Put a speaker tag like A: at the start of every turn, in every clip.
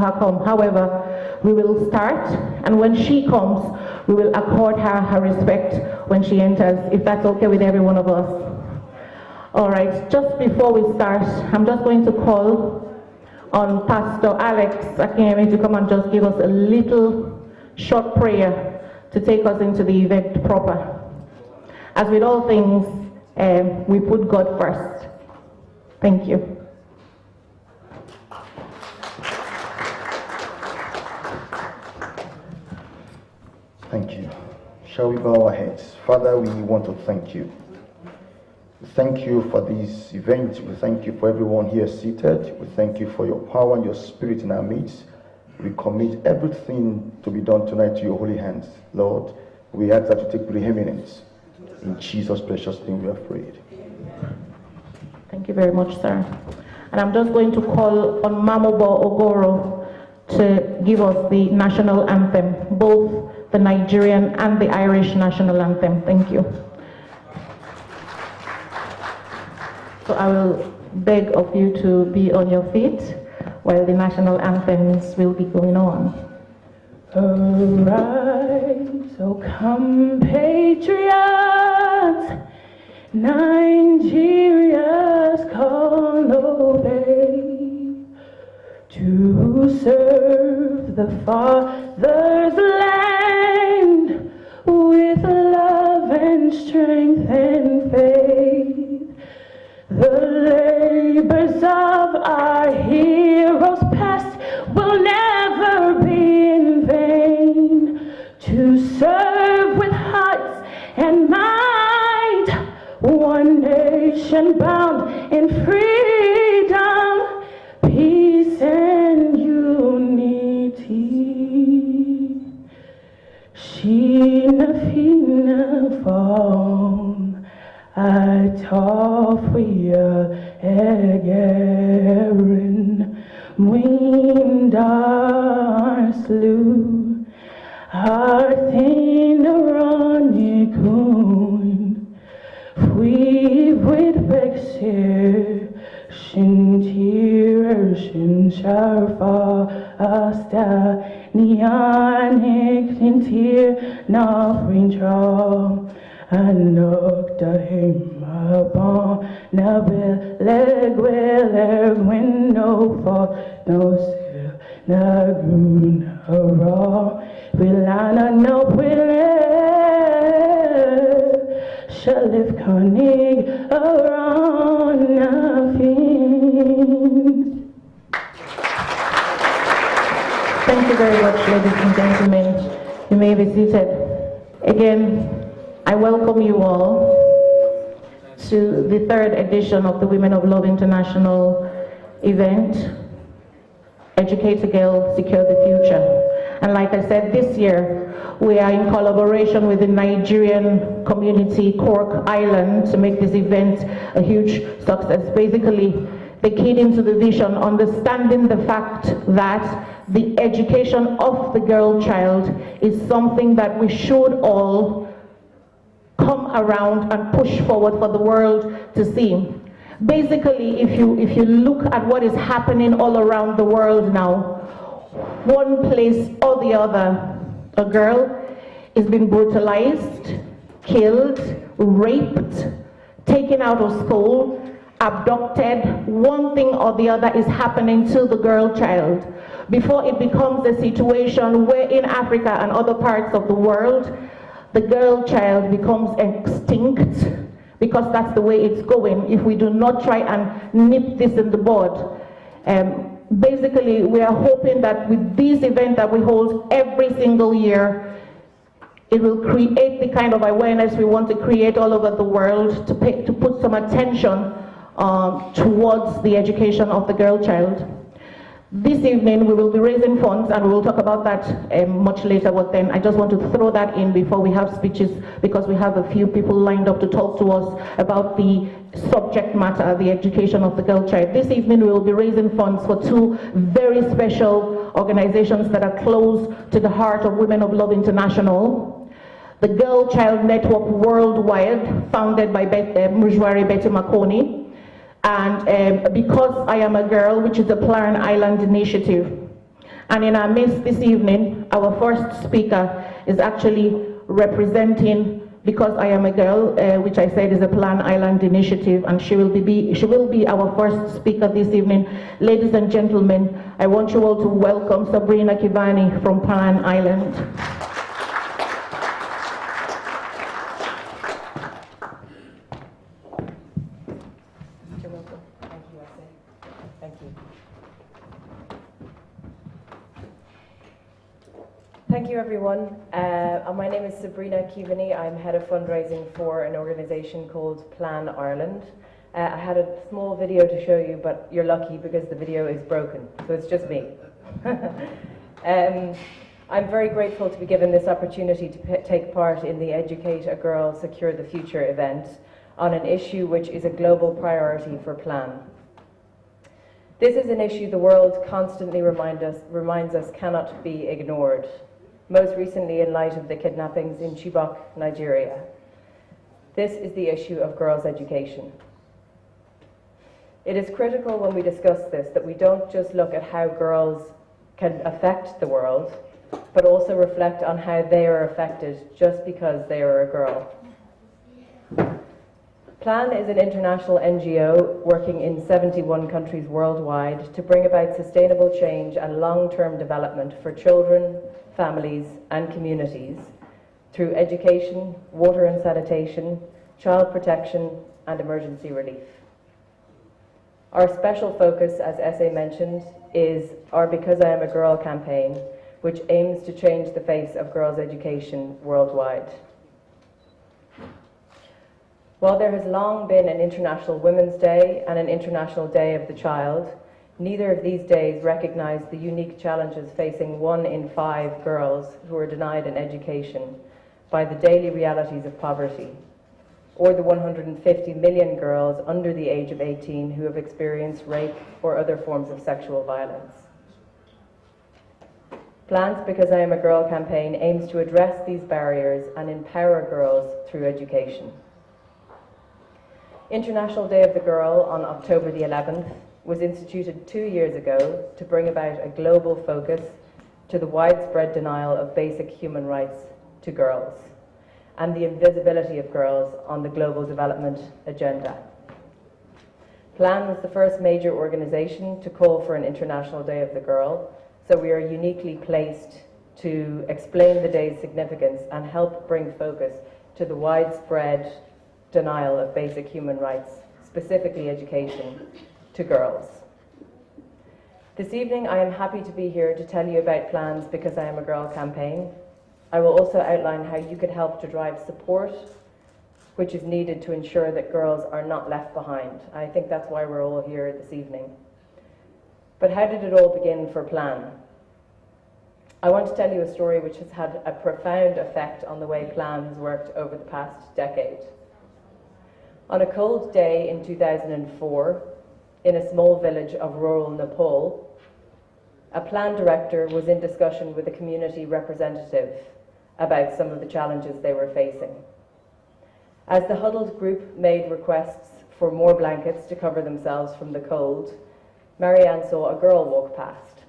A: her come. However, we will start, and when she comes, we will accord her her respect when she enters, if that's okay with every one of us. All right, just before we start, I'm just going to call on Pastor Alex Kevany to come and just give us a little short prayer to take us into the event proper. As with all things, we put God first. Thank you.
B: Thank you. Shall we bow our heads? Father, we want to thank you. We thank you for this event. We thank you for everyone here seated. We thank you for your power and your spirit in our midst. We commit everything to be done tonight to your holy hands. Lord, we ask that you take preeminence. In Jesus' precious name we are prayed.
A: Thank you very much, sir. And I'm just going to call on Mamobo Ogoro to give us the national anthem, both the Nigerian and the Irish national anthem. Thank you. So I will beg of you to be on your feet while the national anthems will be going on.
C: Arise, O compatriots, Nigeria's call obey, to serve the Father's land with love and strength and faith. The labors of our heroes past will never be in vain, to serve with hearts and mind one nation bound in freedom, peace and unity. Sheena fina form atofia egerin mwindar slew Arthinonikun we with vexer shintir shin sharfa asta nianik tintir na frintra Anokta him upon Nabil Legweler when no fall, no seal, no grew, no raw, Wilana no willer, Shalif Konig around nothing.
A: Thank you very much, ladies and gentlemen. You may be seated. Again, I welcome you all to the third edition of the Women of Love International event, Educate a Girl, Secure the Future. And like I said, this year, we are in collaboration with the Nigerian community, Cork Island, to make this event a huge success. Basically, the key into the vision, understanding the fact that the education of the girl child is something that we should all come around and push forward for the world to see. Basically, if you look at what is happening all around the world now, one place or the other, a girl is being brutalized, killed, raped, taken out of school, abducted. One thing or the other is happening to the girl child before it becomes a situation where in Africa and other parts of the world, the girl child becomes extinct, because that's the way it's going if we do not try and nip this in the bud. Basically, we are hoping that with this event that we hold every single year, it will create the kind of awareness we want to create all over the world, to put some attention towards the education of the girl child. This evening we will be raising funds, and we will talk about that much later, but then I just want to throw that in before we have speeches, because we have a few people lined up to talk to us about the subject matter, the education of the girl child. This evening we will be raising funds for two very special organizations that are close to the heart of Women of Love International. The Girl Child Network Worldwide, founded by Mujwari Betty Makoni, and Because I Am a Girl, which is a Plaren Island initiative. And in our midst this evening, our first speaker is actually representing Because I Am a Girl, which I said is a Plan Island initiative, and she will be our first speaker this evening. Ladies and gentlemen, I want you all to welcome Sabrina Kevany from Plan Island.
D: You're welcome. Thank you, Essie. Thank you. Thank you, everyone. My name is Sabrina Kevany. I'm head of fundraising for an organisation called Plan Ireland. I had a small video to show you, but you're lucky because the video is broken, so it's just me. I'm very grateful to be given this opportunity to take part in the Educate a Girl, Secure the Future event on an issue which is a global priority for Plan. This is an issue the world constantly reminds us cannot be ignored, most recently in light of the kidnappings in Chibok, Nigeria. This is the issue of girls' education. It is critical when we discuss this that we don't just look at how girls can affect the world, but also reflect on how they are affected just because they are a girl. Plan is an international NGO working in 71 countries worldwide to bring about sustainable change and long-term development for children, families and communities through education, water and sanitation, child protection and emergency relief. Our special focus, as Essay mentioned, is our Because I Am a Girl campaign, which aims to change the face of girls' education worldwide. While there has long been an International Women's Day and an International Day of the Child, neither of these days recognize the unique challenges facing 1 in 5 girls who are denied an education by the daily realities of poverty, or the 150 million girls under the age of 18 who have experienced rape or other forms of sexual violence. Plan's Because I Am a Girl campaign aims to address these barriers and empower girls through education. International Day of the Girl on October the 11th was instituted 2 years ago to bring about a global focus to the widespread denial of basic human rights to girls and the invisibility of girls on the global development agenda. Plan was the first major organisation to call for an International Day of the Girl, so we are uniquely placed to explain the day's significance and help bring focus to the widespread denial of basic human rights, specifically education, to girls. This evening I am happy to be here to tell you about Plan's Because I Am a Girl campaign. I will also outline how you could help to drive support which is needed to ensure that girls are not left behind. I think that's why we're all here this evening. But how did it all begin for Plan? I want to tell you a story which has had a profound effect on the way Plan has worked over the past decade. On a cold day in 2004, in a small village of rural Nepal, a Plan director was in discussion with a community representative about some of the challenges they were facing. As the huddled group made requests for more blankets to cover themselves from the cold, Marianne saw a girl walk past,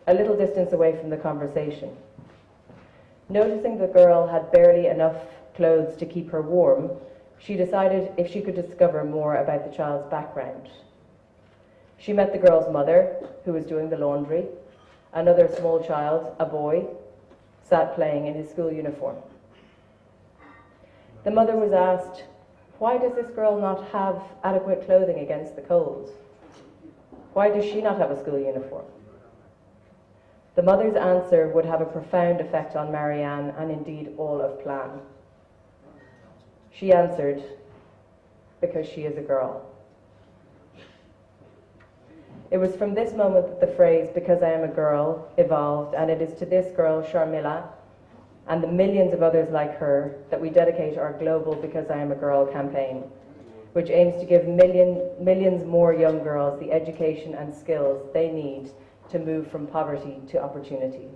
D: a little distance away from the conversation. Noticing the girl had barely enough clothes to keep her warm, she decided if she could discover more about the child's background. She met the girl's mother, who was doing the laundry. Another small child, a boy, sat playing in his school uniform. The mother was asked, why does this girl not have adequate clothing against the cold? Why does she not have a school uniform? The mother's answer would have a profound effect on Marianne and indeed all of Plan. She answered, because she is a girl. It was from this moment that the phrase, because I am a girl, evolved, and it is to this girl, Sharmila, and the millions of others like her, that we dedicate our global Because I Am a Girl campaign, which aims to give millions more young girls the education and skills they need to move from poverty to opportunity.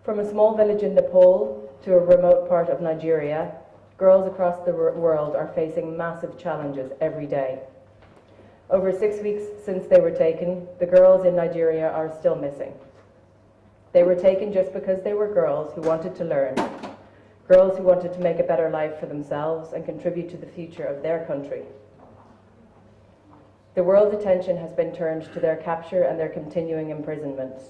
D: From a small village in Nepal to a remote part of Nigeria, girls across the world are facing massive challenges every day. Over 6 weeks since they were taken, the girls in Nigeria are still missing. They were taken just because they were girls who wanted to learn, girls who wanted to make a better life for themselves and contribute to the future of their country. The world's attention has been turned to their capture and their continuing imprisonment.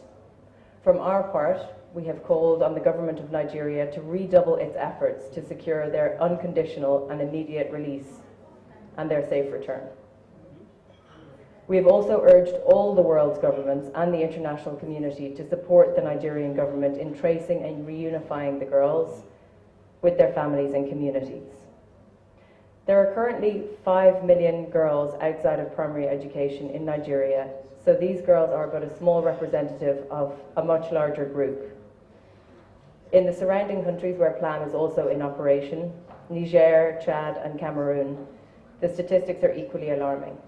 D: From our part, we have called on the government of Nigeria to redouble its efforts to secure their unconditional and immediate release and their safe return. We have also urged all the world's governments and the international community to support the Nigerian government in tracing and reunifying the girls with their families and communities. There are currently 5 million girls outside of primary education in Nigeria, so these girls are but a small representative of a much larger group. In the surrounding countries where PLAN is also in operation, Niger, Chad and Cameroon, the statistics are equally alarming.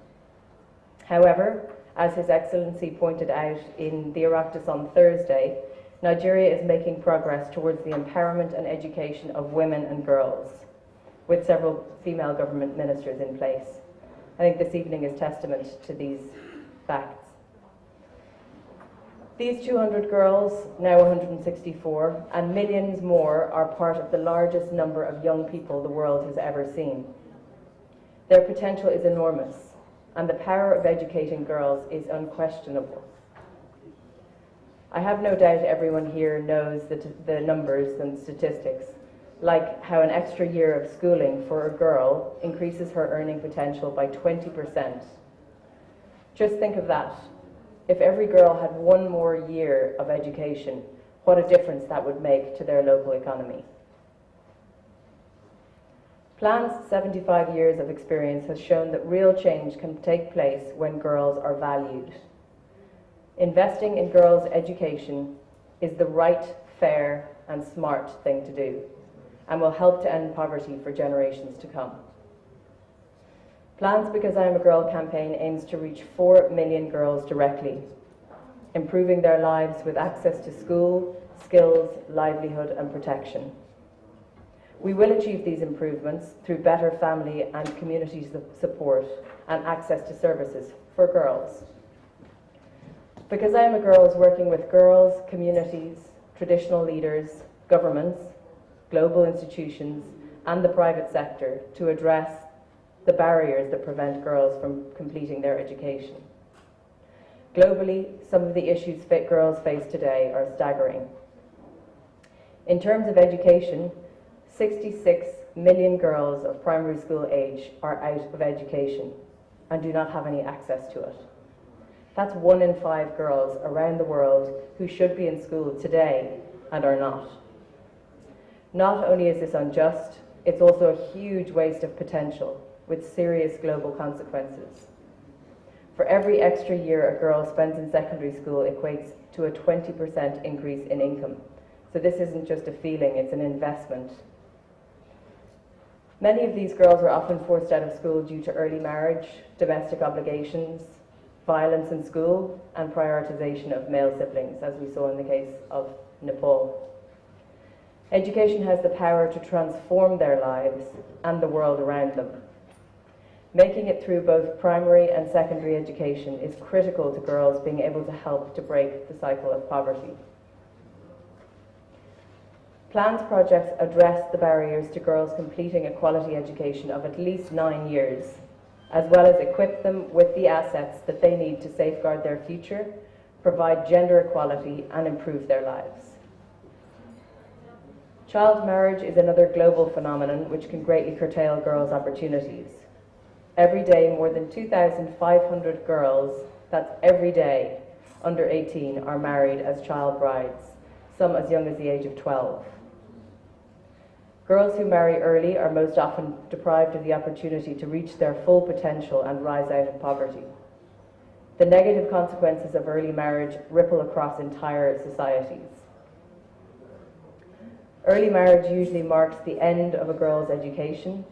D: However, as His Excellency pointed out in the Oireachtas on Thursday, Nigeria is making progress towards the empowerment and education of women and girls, with several female government ministers in place. I think this evening is testament to these facts. These 200 girls, now 164, and millions more are part of the largest number of young people the world has ever seen. Their potential is enormous, and the power of educating girls is unquestionable. I have no doubt everyone here knows the numbers and statistics, like how an extra year of schooling for a girl increases her earning potential by 20%. Just think of that. If every girl had one more year of education, what a difference that would make to their local economy. PLAN's 75 years of experience has shown that real change can take place when girls are valued. Investing in girls' education is the right, fair, and smart thing to do, and will help to end poverty for generations to come. PLAN's Because I Am a Girl campaign aims to reach 4 million girls directly, improving their lives with access to school, skills, livelihood, and protection. We will achieve these improvements through better family and community support and access to services for girls. Because I Am a Girl is working with girls, communities, traditional leaders, governments, global institutions, and the private sector to address the barriers that prevent girls from completing their education. Globally, some of the issues girls face today are staggering. In terms of education, 66 million girls of primary school age are out of education and do not have any access to it. That's 1 in 5 girls around the world who should be in school today and are not. Not only is this unjust, it's also a huge waste of potential with serious global consequences. For every extra year a girl spends in secondary school equates to a 20% increase in income. So this isn't just a feeling, it's an investment. Many of these girls are often forced out of school due to early marriage, domestic obligations, violence in school, and prioritization of male siblings, as we saw in the case of Nepal. Education has the power to transform their lives and the world around them. Making it through both primary and secondary education is critical to girls being able to help to break the cycle of poverty. PLAN's projects address the barriers to girls completing a quality education of at least 9 years, as well as equip them with the assets that they need to safeguard their future, provide gender equality, and improve their lives. Child marriage is another global phenomenon which can greatly curtail girls' opportunities. Every day, more than 2,500 girls, that's every day, under 18 are married as child brides, some as young as the age of 12. Girls who marry early are most often deprived of the opportunity to reach their full potential and rise out of poverty. The negative consequences of early marriage ripple across entire societies. Early marriage usually marks the end of a girl's education,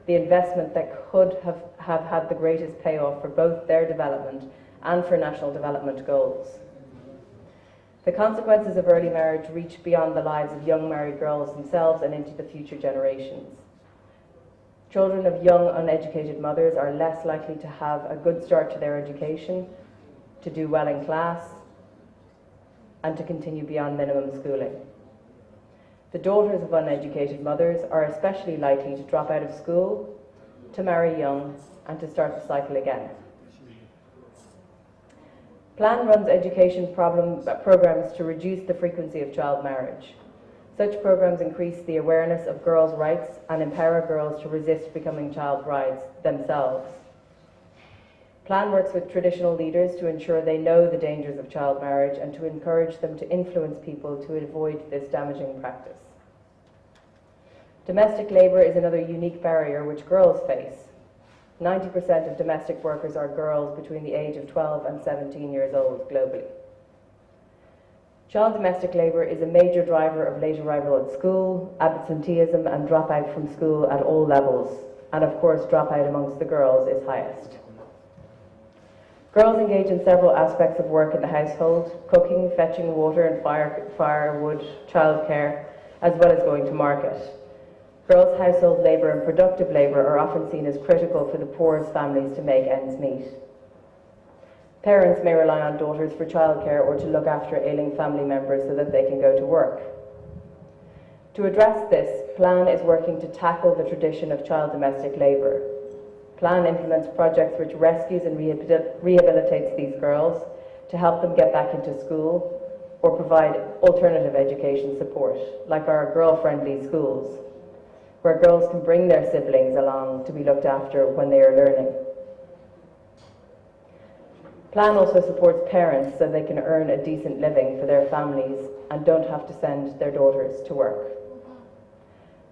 D: the investment that could have had the greatest payoff for both their development and for national development goals. The consequences of early marriage reach beyond the lives of young married girls themselves and into the future generations. Children of young, uneducated mothers are less likely to have a good start to their education, to do well in class, and to continue beyond minimum schooling. The daughters of uneducated mothers are especially likely to drop out of school, to marry young, and to start the cycle again. Plan runs education programs to reduce the frequency of child marriage. Such programs increase the awareness of girls' rights and empower girls to resist becoming child brides themselves. Plan works with traditional leaders to ensure they know the dangers of child marriage and to encourage them to influence people to avoid this damaging practice. Domestic labour is another unique barrier which girls face. 90% of domestic workers are girls between the age of 12 and 17 years old globally. Child domestic labour is a major driver of late arrival at school, absenteeism and dropout from school at all levels, and of course dropout amongst the girls is highest. Girls engage in several aspects of work in the household: cooking, fetching water and firewood, childcare, as well as going to market. Girls' household labour and productive labour are often seen as critical for the poorest families to make ends meet. Parents may rely on daughters for childcare or to look after ailing family members so that they can go to work. To address this, Plan is working to tackle the tradition of child domestic labour. Plan implements projects which rescues and rehabilitates these girls to help them get back into school or provide alternative education support, like our girl-friendly schools, where girls can bring their siblings along to be looked after when they are learning. Plan also supports parents so they can earn a decent living for their families and don't have to send their daughters to work.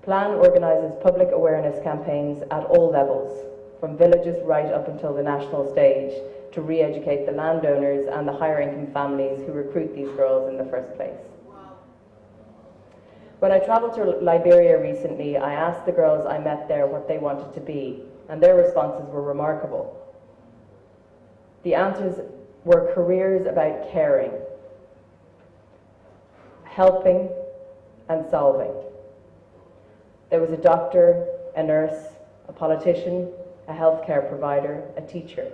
D: Plan organises public awareness campaigns at all levels, from villages right up until the national stage, to re-educate the landowners and the higher income families who recruit these girls in the first place. When I travelled to Liberia recently, I asked the girls I met there what they wanted to be, and their responses were remarkable. The answers were careers about caring, helping, and solving. There was a doctor, a nurse, a politician, a healthcare provider, a teacher,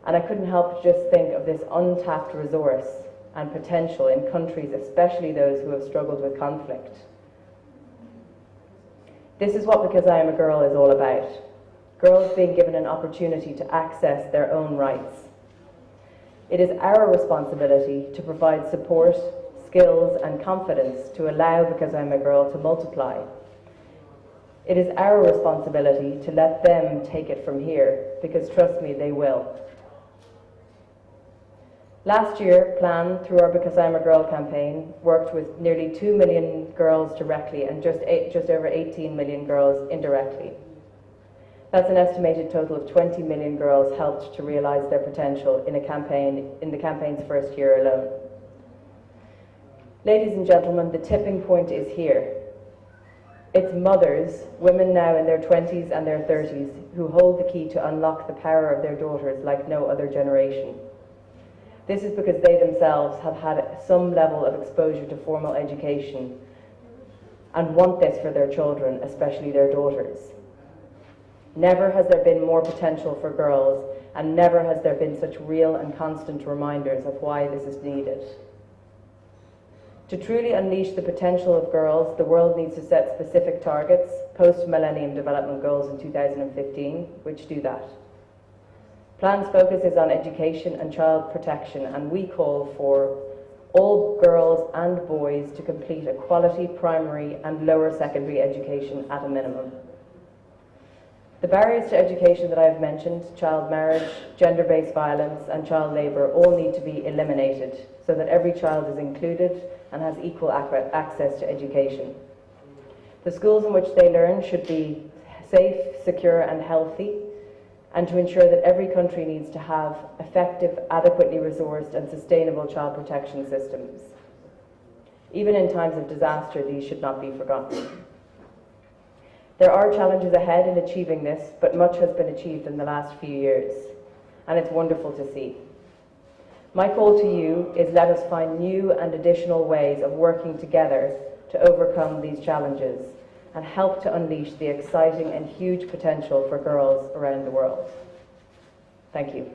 D: and I couldn't help just think of this untapped resource and potential in countries, especially those who have struggled with conflict. This is what Because I Am a Girl is all about. Girls being given an opportunity to access their own rights. It is our responsibility to provide support, skills and confidence to allow Because I Am a Girl to multiply. It is our responsibility to let them take it from here, because trust me, they will. Last year, Plan, through our Because I Am a Girl campaign, worked with nearly 2 million girls directly and just over 18 million girls indirectly. That's an estimated total of 20 million girls helped to realise their potential in the campaign's first year alone. Ladies and gentlemen, the tipping point is here. It's mothers, women now in their 20s and their 30s, who hold the key to unlock the power of their daughters like no other generation. This is because they themselves have had some level of exposure to formal education and want this for their children, especially their daughters. Never has there been more potential for girls, and never has there been such real and constant reminders of why this is needed. To truly unleash the potential of girls, the world needs to set specific targets, post-Millennium Development Goals in 2015, which do that. Plan's focus is on education and child protection, and we call for all girls and boys to complete a quality primary and lower secondary education at a minimum. The barriers to education that I have mentioned, child marriage, gender-based violence and child labour, all need to be eliminated so that every child is included and has equal access to education. The schools in which they learn should be safe, secure and healthy, and to ensure that every country needs to have effective, adequately resourced and sustainable child protection systems. Even in times of disaster, these should not be forgotten. There are challenges ahead in achieving this, but much has been achieved in the last few years, and it's wonderful to see. My call to you is let us find new and additional ways of working together to overcome these challenges and help to unleash the exciting and huge potential for girls around the world. Thank you.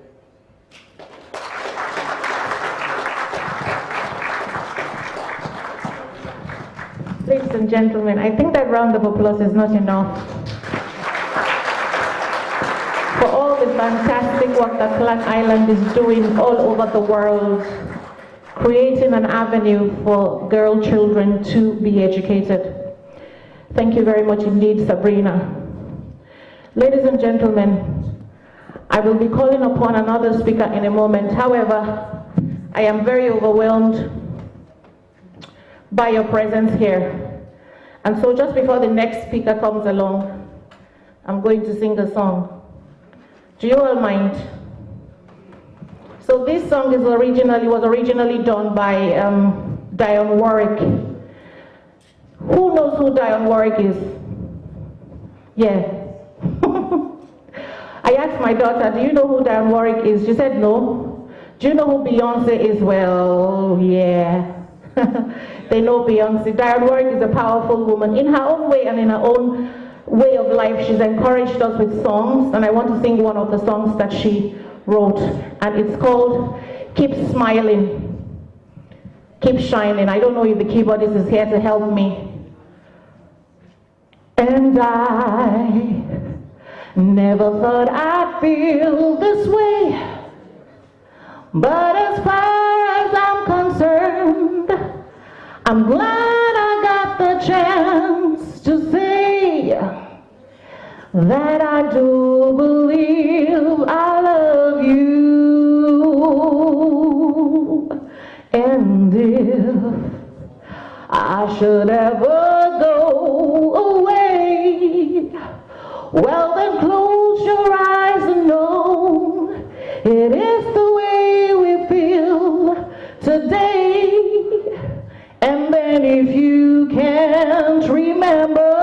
A: Ladies and gentlemen, I think that round of applause is not enough for all the fantastic work that Clan Island is doing all over the world, creating an avenue for girl children to be educated. Thank you very much indeed, Sabrina. Ladies and gentlemen, I will be calling upon another speaker in a moment. However, I am very overwhelmed by your presence here. And so just before the next speaker comes along, I'm going to sing a song. Do you all mind? So this song was originally done by Dionne Warwick. Who knows who Dionne Warwick is? Yeah. I asked my daughter, do you know who Dionne Warwick is? She said no. Do you know who Beyonce is? Well, yeah. They know Beyonce. Dionne Warwick is a powerful woman. In her own way and in her own way of life, she's encouraged us with songs, and I want to sing one of the songs that she wrote, and it's called Keep Smiling, Keep Shining. I don't know if the keyboardist is here to help me. And I never thought I'd feel this way, but as far as I'm concerned, I'm glad I got the chance to say that I do believe I love you. And if I should ever go away, well then close your eyes and know it is the way we feel today. And then if you can't remember,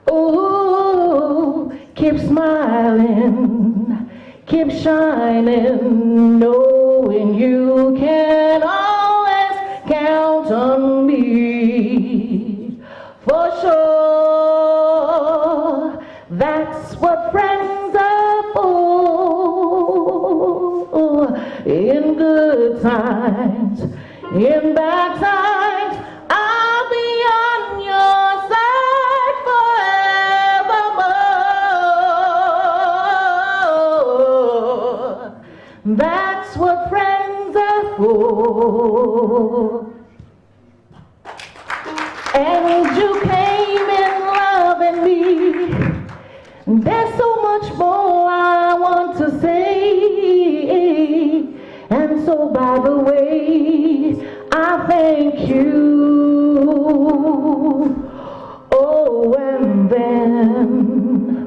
A: oh, keep smiling, keep shining, knowing you can always count on me. For sure, that's what friends are for. In good times, in bad times, I'll be on your side forevermore. That's what friends are for. And you came in loving me. There's so much more I want to say. And so by the way, I thank you. Oh, and then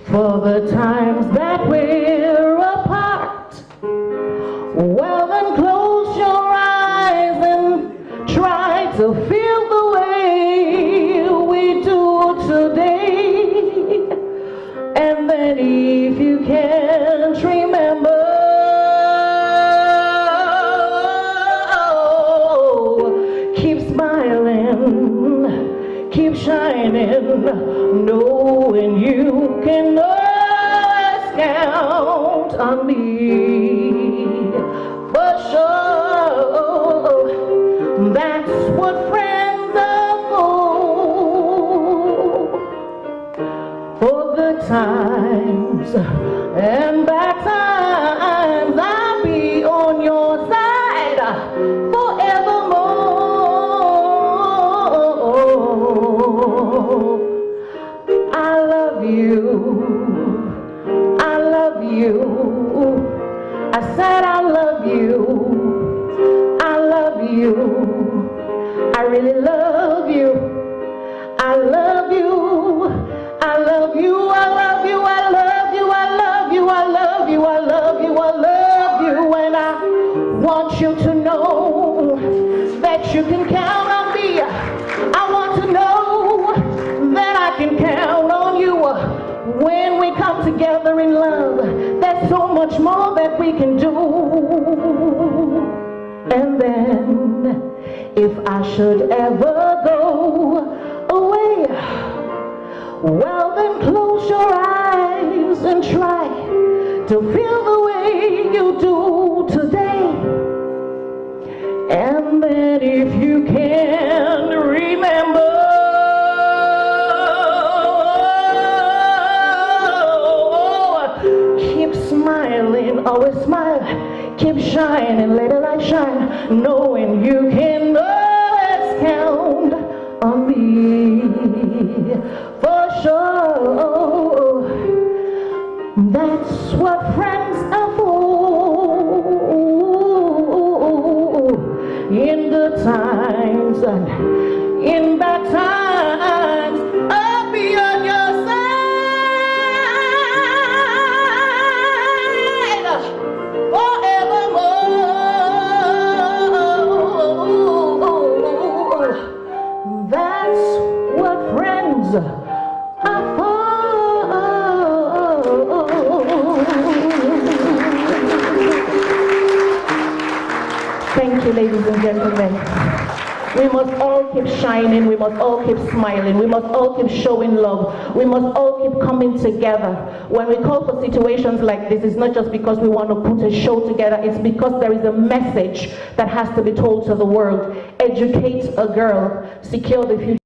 A: for the times that we're apart, well then close your eyes and try to feel the way we do today. And then if you can't remember, keep shining, knowing you can always count on me. For sure, that's what friends are for good times and bad times. I'll be on your side forevermore. I love you, I love you, I said I love you, I love you, I really love you, I love you, I love you, I love you, I love you, I love you, I love you, I love you, I love you, and I want you to know that you can count on me. I want to know that I can count on you when we come together in love. There's so much more that we can do. And then if I should ever go away, well then close your eyes and try to feel the way you do today. And then if you can remember, keep smiling, always smile, keep shining, let the light shine, knowing you can always count on me, for sure. That's what friends are for, in good times and in bad times. I'll be on your side forevermore. That's what friends are for. Thank you, ladies and gentlemen. We must all keep shining, we must all keep smiling, we must all keep showing love, we must all keep coming together. When we call for situations like this, it's not just because we want to put a show together, it's because there is a message that has to be told to the world. Educate a girl, secure the future.